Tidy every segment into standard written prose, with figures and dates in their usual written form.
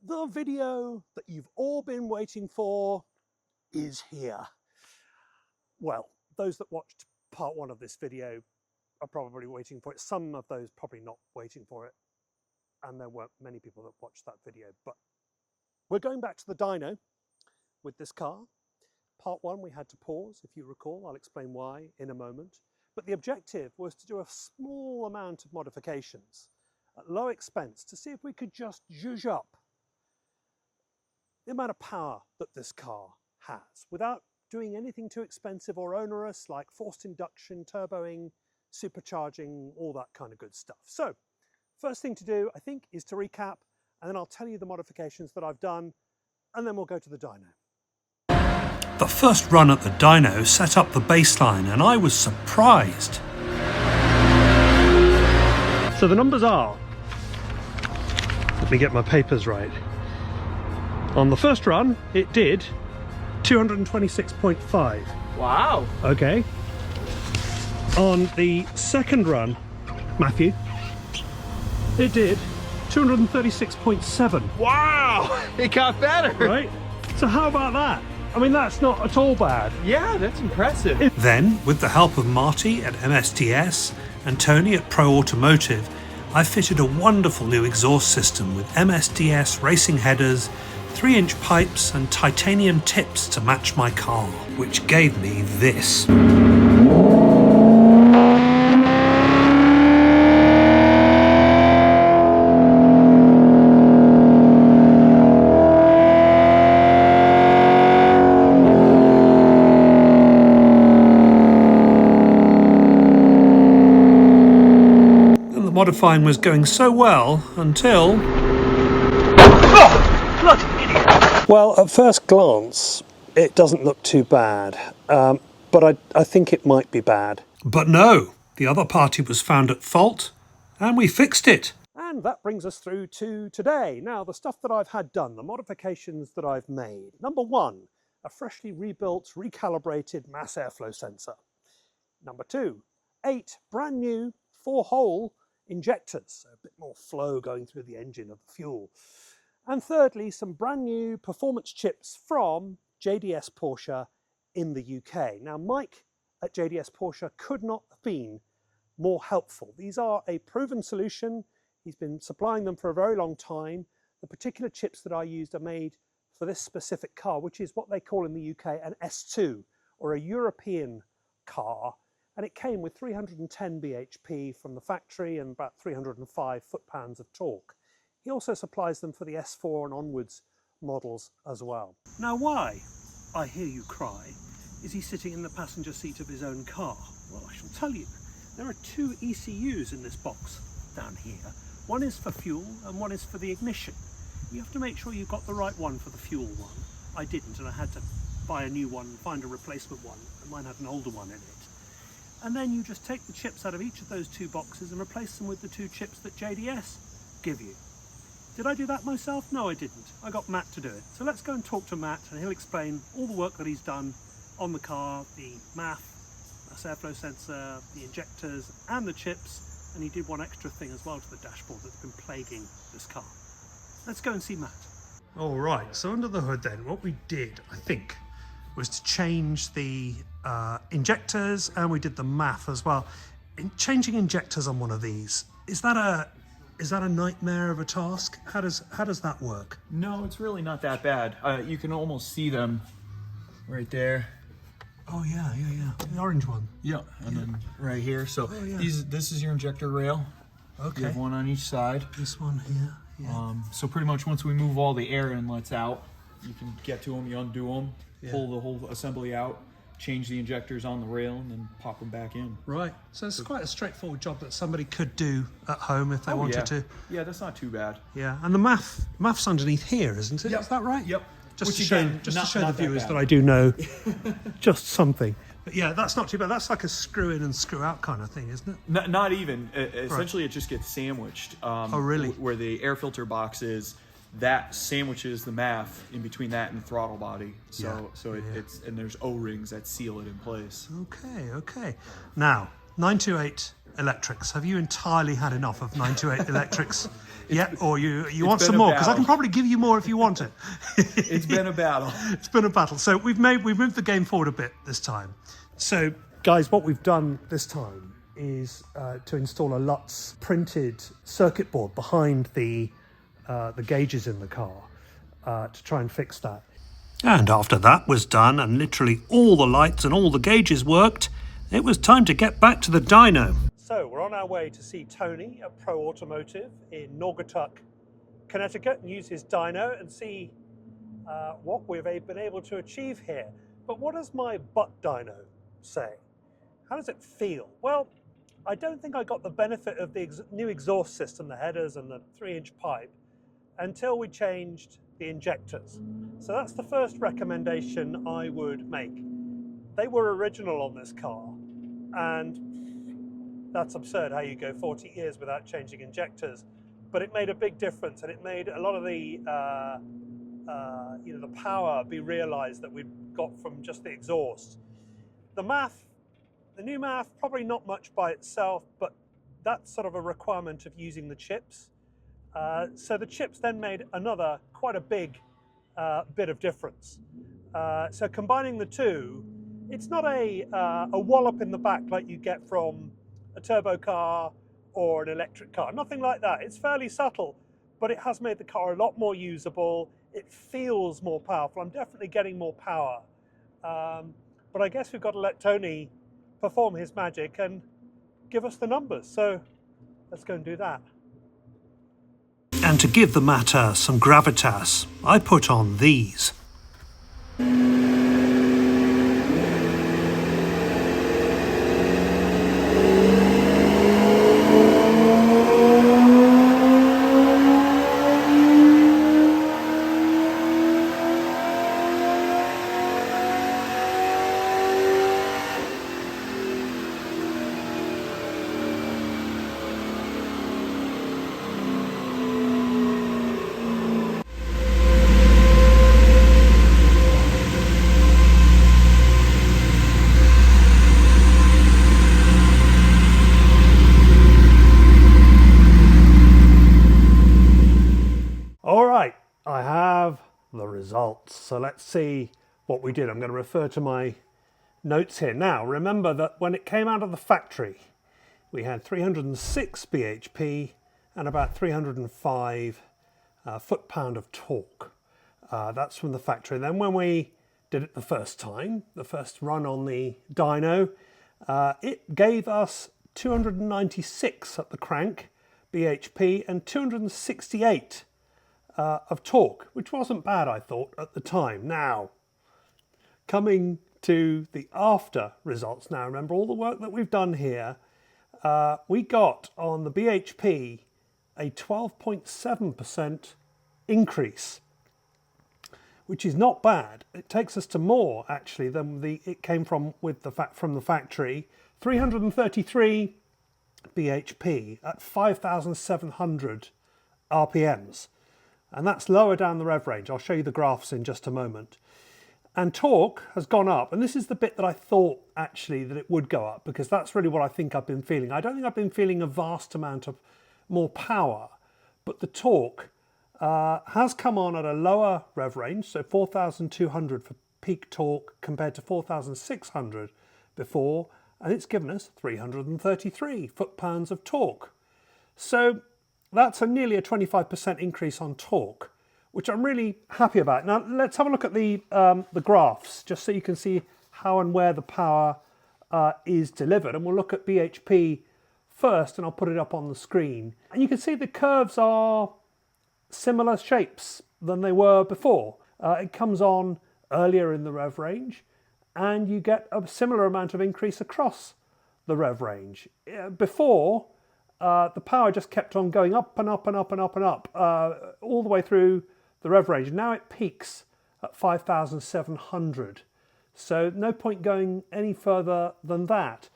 The video that you've all been waiting for is here. Well, those that watched part one of this video are probably waiting for it. Some of those probably not waiting for it. And there weren't many people that watched that video. But we're going back to the dyno with this car. Part one we had to pause, if you recall. I'll explain why in a moment. But the objective was to do a small amount of modifications at low expense to see if we could just zhuzh up the amount of power that this car has without doing anything too expensive or onerous like forced induction, turboing, supercharging, all that kind of good stuff. So first thing to do, I think, is to recap, and then I'll tell you the modifications that I've done, and then we'll go to the dyno. The first run at the dyno set up the baseline, and I was surprised. So the numbers are, let me get my papers right. On the first run, it did 226.5. Wow. Okay. On the second run, Matthew, it did 236.7. Wow, it got better. Right? So how about that? I mean, that's not at all bad. Yeah, that's impressive. Then, with the help of Marty at MSDS and Tony at Pro Automotive, I fitted a wonderful new exhaust system with MSDS racing headers, 3-inch pipes and titanium tips to match my car, which gave me this. And the modifying was going so well until... Well, at first glance, it doesn't look too bad, but I think it might be bad. But no, the other party was found at fault, and we fixed it. And that brings us through to today. Now, the stuff that I've had done, the modifications that I've made. Number one, a freshly rebuilt, recalibrated mass airflow sensor. Number two, 8 brand new 4-hole injectors, so a bit more flow going through the engine of the fuel. And thirdly, some brand new performance chips from JDS Porsche in the UK. Now, Mike at JDS Porsche could not have been more helpful. These are a proven solution. He's been supplying them for a very long time. The particular chips that I used are made for this specific car, which is what they call in the UK an S2, or a European car. And it came with 310 bhp from the factory and about 305 foot-pounds of torque. He also supplies them for the S4 and onwards models as well. Now why, I hear you cry, is he sitting in the passenger seat of his own car? Well, I shall tell you. There are 2 ECUs in this box down here. One is for fuel and one is for the ignition. You have to make sure you've got the right one for the fuel one. I didn't, and I had to buy a new one, find a replacement one, and mine had an older one in it. And then you just take the chips out of each of those 2 boxes and replace them with the 2 chips that JDS give you. Did I do that myself? No, I didn't. I got Matt to do it. So let's go and talk to Matt, and he'll explain all the work that he's done on the car, the mass airflow sensor, the injectors, and the chips. And he did one extra thing as well to the dashboard that's been plaguing this car. Let's go and see Matt. All right, so under the hood then, what we did, I think, was to change the injectors, and we did the MAF as well. In changing injectors on one of these, is that a nightmare of a task? How does that work? No, it's really not that bad. You can almost see them right there. Oh yeah, the orange one. Yeah, and then right here. So yeah. This is your injector rail. Okay. You have one on each side. This one here. Yeah. So pretty much once we move all the air inlets out, you can get to them, you undo them, pull the whole assembly out, change the injectors on the rail, and then pop them back in. Right. So it's quite a straightforward job that somebody could do at home if they wanted to. Yeah, that's not too bad. Yeah, and the MAF's underneath here, isn't it? Yep. Is that right? Yep. Just Which to again, show not the that viewers bad. that I do know just something. But yeah, that's not too bad. That's like a screw in and screw out kind of thing, isn't it? Not even. Essentially, it just gets sandwiched. Oh, really? Where the air filter box is, that sandwiches the MAF in between that and the throttle body. So it's and there's O-rings that seal it in place. Okay. Now, 928 electrics. Have you entirely had enough of 928 electrics? Yeah, or you want some more? Because I can probably give you more if you want it. It's been a battle. It's been a battle. So we've moved the game forward a bit this time. So guys, what we've done this time is to install a Lutz printed circuit board behind the gauges in the car to try and fix that. And after that was done and literally all the lights and all the gauges worked, it was time to get back to the dyno. So we're on our way to see Tony at Pro Automotive in Naugatuck, Connecticut, and use his dyno and see what we've been able to achieve here. But what does my butt dyno say? How does it feel? Well, I don't think I got the benefit of the new exhaust system, the headers and the 3-inch pipe, until we changed the injectors. So that's the first recommendation I would make. They were original on this car, and that's absurd how you go 40 years without changing injectors, but it made a big difference, and it made a lot of the the power be realized that we've got from just the exhaust. The new MAF, probably not much by itself, but that's sort of a requirement of using the chips. So the chips then made another quite a big bit of difference. So combining the two, it's not a wallop in the back like you get from a turbo car or an electric car. Nothing like that. It's fairly subtle, but it has made the car a lot more usable. It feels more powerful. I'm definitely getting more power. But I guess we've got to let Tony perform his magic and give us the numbers. So let's go and do that. And to give the matter some gravitas, I put on these. I have the results. So let's see what we did. I'm going to refer to my notes here. Now, remember that when it came out of the factory, we had 306 bhp and about 305 foot-pound of torque. That's from the factory. And then when we did it the first time, the first run on the dyno, it gave us 296 at the crank bhp and 268 of torque, which wasn't bad, I thought, at the time. Now, coming to the after results now, remember all the work that we've done here, we got on the bhp a 12.7% increase, which is not bad. It takes us to more, actually, than it came from from the factory. 333 bhp at 5,700 RPMs. And that's lower down the rev range. I'll show you the graphs in just a moment. And torque has gone up. And this is the bit that I thought, actually, that it would go up, because that's really what I think I've been feeling. I don't think I've been feeling a vast amount of more power, but the torque has come on at a lower rev range, so 4,200 for peak torque compared to 4,600 before, and it's given us 333 foot-pounds of torque. So that's nearly a 25% increase on torque, which I'm really happy about. Now let's have a look at the graphs, just so you can see how and where the power is delivered. And we'll look at bhp first, and I'll put it up on the screen. And you can see the curves are similar shapes than they were before. It comes on earlier in the rev range, and you get a similar amount of increase across the rev range. Before, the power just kept on going up and up and up and up and up all the way through the rev range. Now it peaks at 5,700. So no point going any further than that.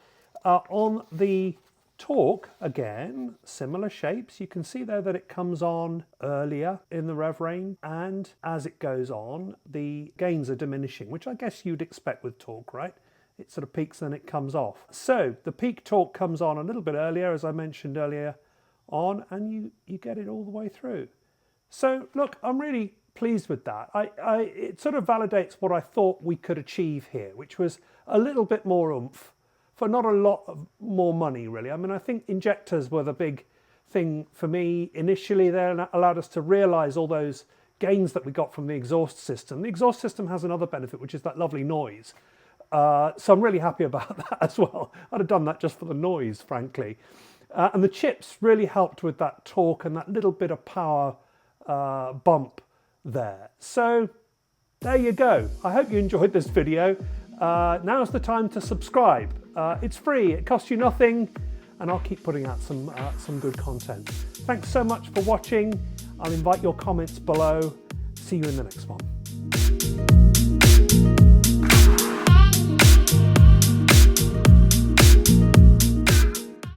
On the torque, again, similar shapes. You can see there that it comes on earlier in the rev range, and as it goes on, the gains are diminishing, which I guess you'd expect with torque, right? it sort of peaks and then it comes off. So the peak torque comes on a little bit earlier, as I mentioned earlier on, and you get it all the way through. So look, I'm really pleased with that. It sort of validates what I thought we could achieve here, which was a little bit more oomph for not a lot of more money, really. I mean, I think injectors were the big thing for me initially there, and that allowed us to realize all those gains that we got from the exhaust system. The exhaust system has another benefit, which is that lovely noise. So I'm really happy about that as well. I'd have done that just for the noise, frankly. And the chips really helped with that torque and that little bit of power bump there. So there you go. I hope you enjoyed this video. Now's the time to subscribe. It's free, it costs you nothing, and I'll keep putting out some good content. Thanks so much for watching. I'll invite your comments below. See you in the next one.